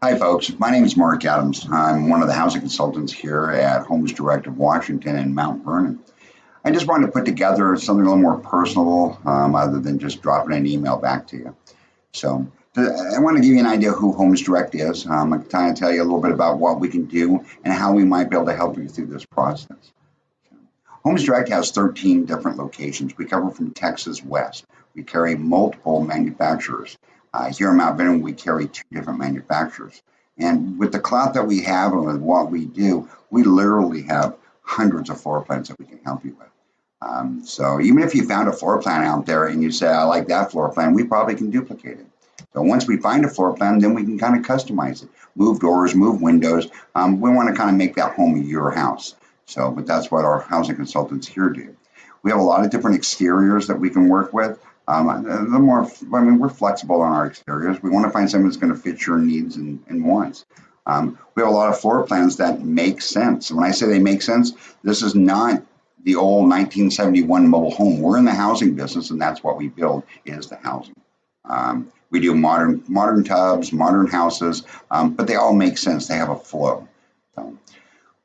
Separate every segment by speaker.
Speaker 1: Hi, folks. My name is Mark Adams. I'm one of the housing consultants here at Homes Direct of Washington and Mount Vernon. I just wanted to put together something a little more personal, other than just dropping an email back to you. So I want to give you an idea who Homes Direct is. I'm going to tell you a little bit about what we can do and how we might be able to help you through this process. Homes Direct has 13 different locations. We cover from Texas west. We carry multiple manufacturers. Here in Mount Vernon, we carry 2 different manufacturers. And with the clout that we have and with what we do, we literally have hundreds of floor plans that we can help you with. So even if you found a floor plan out there and you say, I like that floor plan, we probably can duplicate it. So once we find a floor plan, then we can kind of customize it, move doors, move windows. We want to kind of make that home your house. But that's what our housing consultants here do. We have a lot of different exteriors that we can work with. We're flexible on our exteriors. We want to find something that's going to fit your needs and wants. We have a lot of floor plans that make sense. And when I say they make sense, this is not the old 1971 mobile home. We're in the housing business, and that's what we build is the housing. We do modern tubs, modern houses, but they all make sense. They have a flow.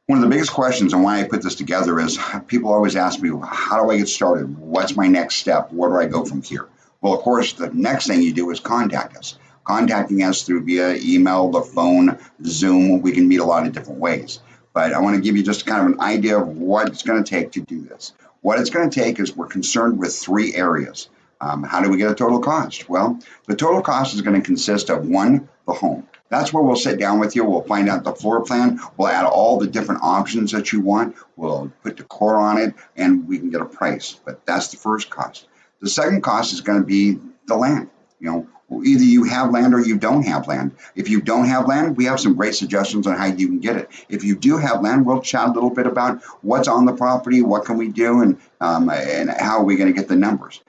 Speaker 1: One of the biggest questions and why I put this together is people always ask me, how do I get started? What's my next step? Where do I go from here? Well, of course, the next thing you do is contact us. Contacting us through via email, the phone, Zoom, we can meet a lot of different ways. But I want to give you just kind of an idea of what it's going to take to do this. What it's going to take is we're concerned with 3 areas. How do we get a total cost? Well, the total cost is going to consist of 1, the home. That's where we'll sit down with you. We'll find out the floor plan. We'll add all the different options that you want. We'll put decor on it, and we can get a price. But that's the first cost. The second cost is going to be the land. Either you have land or you don't have land. If you don't have land, we have some great suggestions on how you can get it. If you do have land, we'll chat a little bit about what's on the property, what can we do, and how are we going to get the numbers.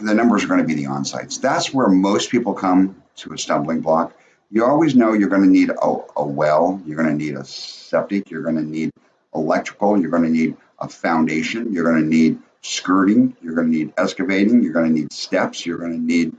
Speaker 1: The numbers are going to be the on-sites. That's where most people come to a stumbling block. You always know you're going to need a well, you're going to need a septic, you're going to need electrical, you're going to need a foundation, you're going to need skirting, you're going to need excavating, you're going to need steps, you're going to need,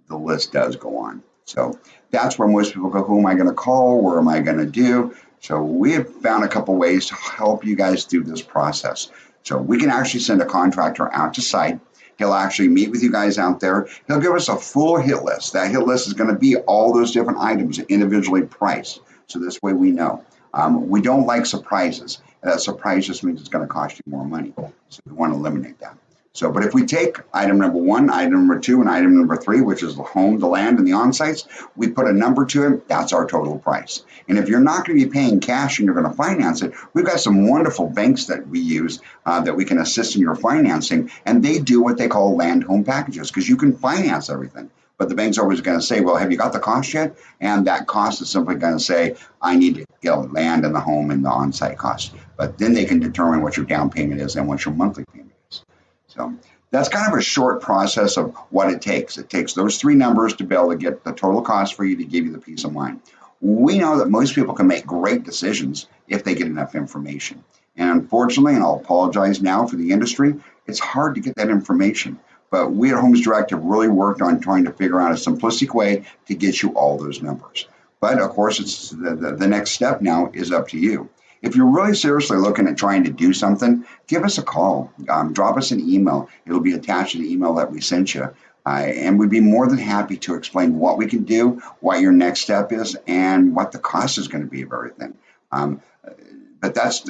Speaker 1: the list does go on. So that's where most people go, who am I going to call? Where am I going to do? So we have found a couple ways to help you guys through this process. So we can actually send a contractor out to site. He'll actually meet with you guys out there. He'll give us a full hit list. That hit list is going to be all those different items individually priced. So this way we know. We don't like surprises. That surprise just means it's going to cost you more money. So we want to eliminate that. But if we take item number 1, item number 2, and item number 3, which is the home, the land, and the on-sites, we put a number to it, that's our total price. And if you're not going to be paying cash and you're going to finance it, we've got some wonderful banks that we use that we can assist in your financing, and they do what they call land home packages because you can finance everything. But the bank's always going to say, well, have you got the cost yet? And that cost is simply going to say, I need to get land and the home and the on-site cost. But then they can determine what your down payment is and what your monthly payment is. So that's kind of a short process of what it takes. It takes those 3 numbers to be able to get the total cost for you to give you the peace of mind. We know that most people can make great decisions if they get enough information. And unfortunately, and I'll apologize now for the industry, it's hard to get that information. But we at Homes Direct have really worked on trying to figure out a simplistic way to get you all those numbers. But of course, it's the next step now is up to you. If you're really seriously looking at trying to do something, give us a call. Drop us an email. It'll be attached to the email that we sent you. And we'd be more than happy to explain what we can do, what your next step is, and what the cost is going to be of everything. But those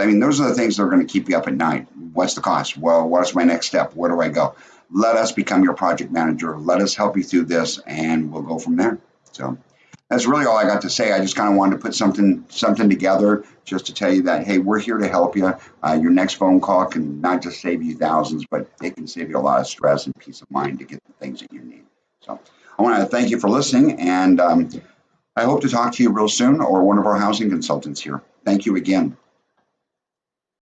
Speaker 1: are the things that are going to keep you up at night. What's the cost? Well, what's my next step? Where do I go? Let us become your project manager. Let us help you through this, and we'll go from there. So that's really all I got to say. I just kind of wanted to put something together just to tell you that, hey, we're here to help you. Your next phone call can not just save you thousands, but it can save you a lot of stress and peace of mind to get the things that you need. So I want to thank you for listening, and I hope to talk to you real soon or one of our housing consultants here. Thank you again.